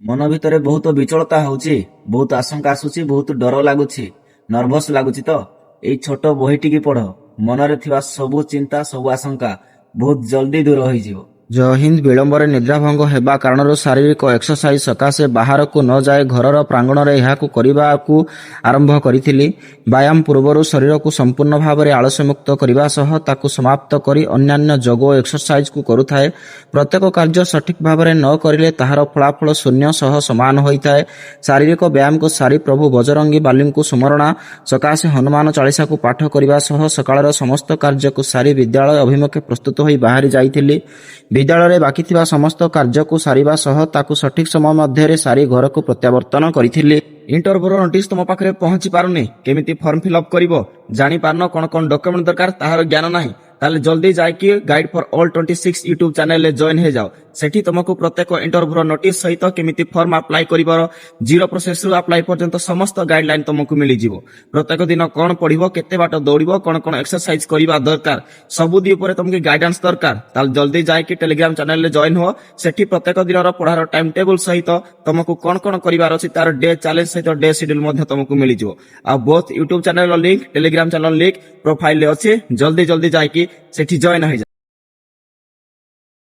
ମନ ଭିତରେ ବହୁତ ବିଚଳତା ହେଉଛି, ବହୁତ ଆଶଙ୍କା ଆସୁଛି, ବହୁତ ଡର ଲାଗୁଛି, ନର୍ଭସ ଲାଗୁଛି। ତ ଏଇ ଛୋଟ ବହିଟିକି ପଢ଼, ମନରେ ଥିବା ସବୁ ଚିନ୍ତା, ସବୁ ଆଶଙ୍କା ବହୁତ ଜଲ୍ଦି ଦୂର ହୋଇଯିବ। ଜୟ ହିନ୍ଦ। ବିଳମ୍ବରେ ନିଦ୍ରାଭଙ୍ଗ ହେବା କାରଣରୁ ଶାରୀରିକ ଏକ୍ସରସାଇଜ ସକାଶେ ବାହାରକୁ ନ ଯାଇ ଘରର ପ୍ରାଙ୍ଗଣରେ ଏହାକୁ କରିବାକୁ ଆରମ୍ଭ କରିଥିଲି। ବ୍ୟାୟାମ ପୂର୍ବରୁ ଶରୀରକୁ ସମ୍ପୂର୍ଣ୍ଣ ଭାବରେ ଆଳସ୍ୟମୁକ୍ତ କରିବା ସହ ତାକୁ ସମାପ୍ତ କରି ଅନ୍ୟାନ୍ୟ ଯୋଗ ଓ ଏକ୍ସରସାଇଜକୁ କରୁଥାଏ। ପ୍ରତ୍ୟେକ କାର୍ଯ୍ୟ ସଠିକ ଭାବରେ ନ କରିଲେ ତାହାର ଫଳାଫଳ ଶୂନ୍ୟ ସହ ସମାନ ହୋଇଥାଏ। ଶାରୀରିକ ବ୍ୟାୟାମକୁ ସାରି ପ୍ରଭୁ ବଜରଙ୍ଗୀ ବାଲିଙ୍କୁ ସ୍ମରଣା ସକାଶେ ହନୁମାନ ଚାଳିଶାକୁ ପାଠ କରିବା ସହ ସକାଳର ସମସ୍ତ କାର୍ଯ୍ୟକୁ ସାରି ବିଦ୍ୟାଳୟ ଅଭିମୁଖେ ପ୍ରସ୍ତୁତ ହୋଇ ବାହାରି ଯାଇଥିଲି। ବିଦ୍ୟାଳୟରେ ବାକି ଥିବା ସମସ୍ତ କାର୍ଯ୍ୟକୁ ସାରିବା ସହ ତାକୁ ସଠିକ ସମୟ ମଧ୍ୟରେ ସାରି ଘରକୁ ପ୍ରତ୍ୟାବର୍ତ୍ତନ କରିଥିଲି। ଇଣ୍ଟରଭ୍ୟୁର ନୋଟିସ୍ ତମ ପାଖରେ ପହଞ୍ଚି ପାରୁନି, କେମିତି ଫର୍ମ ଫିଲ୍ଅପ୍ କରିବ ଜାଣିପାରୁନ, କ'ଣ କ'ଣ ଡକ୍ୟୁମେଣ୍ଟ ଦରକାର ତାହାର ଜ୍ଞାନ ନାହିଁ, ତାହେଲେ ଜଲ୍ଦି ଯାଇକି ଗାଇଡ୍ ଫର ଅଲ୍ 26 ୟୁଟ୍ୟୁବ ଚ୍ୟାନେଲରେ ଜଏନ୍ ହେଇଯାଅ। ସେଠି ତମକୁ ପ୍ରତ୍ୟେକ ଇଣ୍ଟରଭ୍ୟୁର ନୋଟିସ୍ ସହିତ କେମିତି ଫର୍ମ ଆପ୍ଲାଏ କରିବାର, ଜିରୋ ପ୍ରୋସେସରୁ ଆପ୍ଲାଏ ପର୍ଯ୍ୟନ୍ତ ସମସ୍ତ ଗାଇଡଲାଇନ୍ ତମକୁ ମିଳିଯିବ। ପ୍ରତ୍ୟେକ ଦିନ କ'ଣ ପଢିବ, କେତେ ବାଟ ଦୌଡ଼ିବ, କ'ଣ କ'ଣ ଏକ୍ସରସାଇଜ କରିବା ଦରକାର, ସବୁଦି ଉପରେ ତମକୁ ଗାଇଡାନ୍ସ ଦରକାର, ତାହେଲେ ଜଲ୍ଦି ଯାଇକି ଟେଲିଗ୍ରାମ ଚ୍ୟାନେଲରେ ଜଏନ୍ ହୁଅ। ସେଠି ପ୍ରତ୍ୟେକ ଦିନର ପଢାର ଟାଇମ ଟେବୁଲ ସହିତ ତମକୁ କ'ଣ କ'ଣ କରିବାର ଅଛି ତାର ଡେ ଚ୍ୟାଲେଞ୍ଜ ସହିତ ଡେ ସିଡ୍ୟୁଲ ମଧ୍ୟ ତମକୁ ମିଳିଯିବ। ଆଉ ବୋଥ ୟୁଟ୍ୟୁବ ଚ୍ୟାନେଲର ଲିଙ୍କ, ଟେଲିଗ୍ରାମ ଚ୍ୟାନେଲ ଲିଙ୍କ ପ୍ରୋଫାଇଲରେ ଅଛି। ଜଲ୍ଦି ଯାଇକି ସେଠି ଜଏନ୍ ହେଇଯାଅ।